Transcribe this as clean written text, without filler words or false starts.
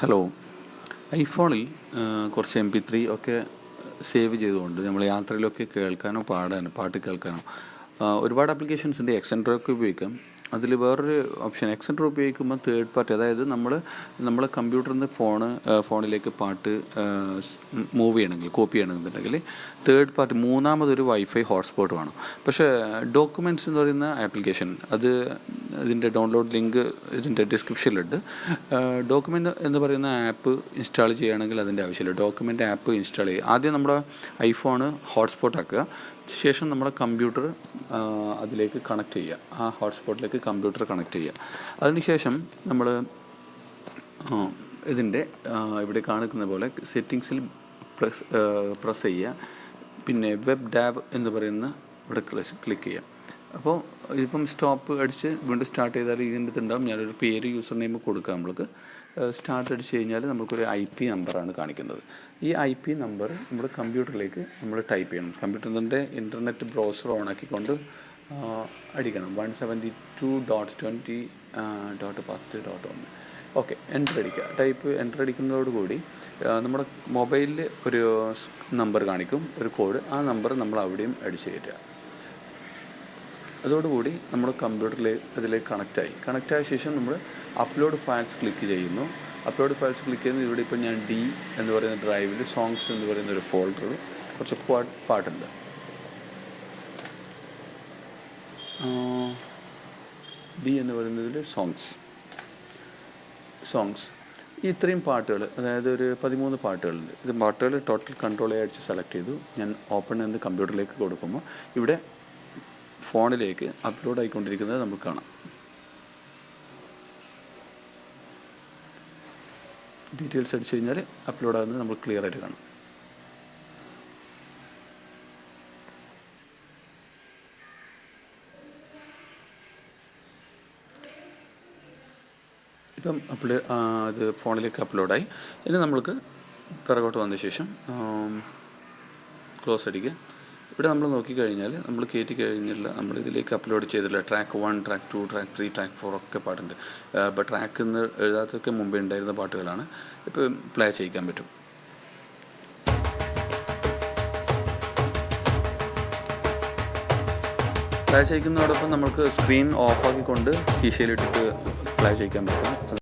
Hello. ഐഫോണിൽ കുറച്ച് MP3 ഒക്കെ save ചെയ്തുകൊണ്ട് നമ്മൾ യാത്രയിലൊക്കെ കേൾക്കാനോ പാട്ട് കേൾക്കാനോ ഒരുപാട് ആപ്ലിക്കേഷൻസ് ഉണ്ട്. എക്സെൻട്രോ ഒക്കെ ഉപയോഗിക്കാം. അതിൽ വേറൊരു ഓപ്ഷൻ, എക്സെൻട്രോ ഉപയോഗിക്കുമ്പോൾ തേർഡ് പാർട്ടി, അതായത് നമ്മളെ കമ്പ്യൂട്ടറിൽ നിന്ന് ഫോണിലേക്ക് പാട്ട് മൂവ് ചെയ്യണമെങ്കിൽ, കോപ്പി ചെയ്യണമെന്നുണ്ടെങ്കിൽ തേർഡ് പാർട്ടി മൂന്നാമതൊരു വൈഫൈ ഹോട്ട്സ്പോട്ട് വേണം. പക്ഷേ ഡോക്യുമെൻറ്റ്സ് എന്ന് പറയുന്ന ആപ്ലിക്കേഷൻ, ഇതിൻ്റെ ഡൗൺലോഡ് ലിങ്ക് ഇതിൻ്റെ ഡിസ്ക്രിപ്ഷനിലുണ്ട്. ഡോക്യുമെൻ്റ് എന്ന് പറയുന്ന ആപ്പ് ഇൻസ്റ്റാൾ ചെയ്യുകയാണെങ്കിൽ അതിൻ്റെ ആവശ്യമില്ല. ഡോക്യുമെൻ്റ് ആപ്പ് ഇൻസ്റ്റാൾ ചെയ്യുക. ആദ്യം നമ്മുടെ ഐഫോണ് ഹോട്ട്സ്പോട്ട് ആക്കുക. ശേഷം നമ്മുടെ കമ്പ്യൂട്ടർ അതിലേക്ക് കണക്ട് ചെയ്യുക. ആ ഹോട്ട്സ്പോട്ടിലേക്ക് കമ്പ്യൂട്ടർ കണക്ട് ചെയ്യുക. അതിനുശേഷം നമ്മൾ ഇതിൻ്റെ ഇവിടെ കാണിക്കുന്ന പോലെ സെറ്റിങ്സിൽ പ്രസ് ചെയ്യുക. പിന്നെ വെബ് ഡാബ് എന്ന് പറയുന്ന ഇവിടെ ക്ലിക്ക് ചെയ്യുക. അപ്പോൾ ഇതിപ്പം സ്റ്റോപ്പ് അടിച്ച് വീണ്ടും സ്റ്റാർട്ട് ചെയ്താൽ ഇതിൻ്റെ ഇതുണ്ടാകും. ഞാനൊരു പേര്, യൂസർ നെയിം കൊടുക്കുക. നമ്മൾക്ക് സ്റ്റാർട്ട് അടിച്ച് കഴിഞ്ഞാൽ നമുക്കൊരു IP നമ്പറാണ് കാണിക്കുന്നത്. ഈ IP നമ്പർ നമ്മുടെ കമ്പ്യൂട്ടറിലേക്ക് നമ്മൾ ടൈപ്പ് ചെയ്യണം. കമ്പ്യൂട്ടറിൻ്റെ ഇൻ്റർനെറ്റ് ബ്രൗസർ ഓണാക്കിക്കൊണ്ട് അടിക്കണം 172.20.10.1. ഓക്കെ, എൻ്റർ അടിക്കുക. എൻ്റർ അടിക്കുന്നതോടുകൂടി നമ്മുടെ മൊബൈലിൽ ഒരു നമ്പർ കാണിക്കും, ഒരു കോഡ്. ആ നമ്പർ നമ്മൾ അവിടെയും അടിച്ച് കയറ്റുക. അതോടുകൂടി നമ്മുടെ കമ്പ്യൂട്ടറിൽ അതിലേക്ക് കണക്റ്റായ ശേഷം നമ്മൾ അപ്ലോഡ് ഫയൽസ് ക്ലിക്ക് ചെയ്യുന്നു. അപ്ലോഡ് ഫയൽസ് ക്ലിക്ക് ചെയ്യുന്നത് ഇവിടെ ഇപ്പോൾ ഞാൻ D എന്ന് പറയുന്ന ഡ്രൈവിൽ സോങ്സ് എന്ന് പറയുന്ന ഒരു ഫോൾഡറിൽ കുറച്ച് പാട്ടുണ്ട്. D എന്ന് പറയുന്നതിൽ സോങ്സ് ഇത്രയും പാട്ടുകൾ, അതായത് ഒരു 13 പാട്ടുകളുണ്ട്. ഇത് പാട്ടുകൾ ടോട്ടൽ കൺട്രോൾ അടിച്ച് സെലക്ട് ചെയ്തു. ഞാൻ ഓപ്പൺ എന്ന് കമ്പ്യൂട്ടറിലേക്ക് കൊടുക്കുമ്പോൾ ഇവിടെ ഫോണിലേക്ക് അപ്ലോഡ് ആയിക്കൊണ്ടിരിക്കുന്നത് നമുക്ക് കാണാം. ഡീറ്റെയിൽസ് അടിച്ചു കഴിഞ്ഞാൽ അപ്ലോഡ് ആകുന്നത് നമ്മൾ ക്ലിയർ ആയിട്ട് കാണാം. ഇപ്പം ഇത് ഫോണിലേക്ക് അപ്ലോഡായി. ഇനി നമ്മൾക്ക് പിറകോട്ട് വന്ന ശേഷം ക്ലോസ് അടിക്കുക. ഇവിടെ നമ്മൾ നോക്കിക്കഴിഞ്ഞാൽ നമ്മൾ കയറ്റി കഴിഞ്ഞില്ല, നമ്മളിതിലേക്ക് അപ്ലോഡ് ചെയ്തില്ല. ട്രാക്ക് 1, ട്രാക്ക് 2, ട്രാക്ക് 3, ട്രാക്ക് 4 ഒക്കെ പാട്ടുണ്ട്. അപ്പോൾ ട്രാക്ക് എന്ന് എഴുതാത്തൊക്കെ മുമ്പേ ഉണ്ടായിരുന്ന പാട്ടുകളാണ്. ഇപ്പോൾ പ്ലേ ചെയ്യിക്കാൻ പറ്റും. പ്ലേ ചെയ്യിക്കുന്നതോടൊപ്പം നമുക്ക് സ്ക്രീൻ ഓഫാക്കിക്കൊണ്ട് കീശയിലിട്ടിട്ട് പ്ലേ ചെയ്യിക്കാൻ പറ്റും.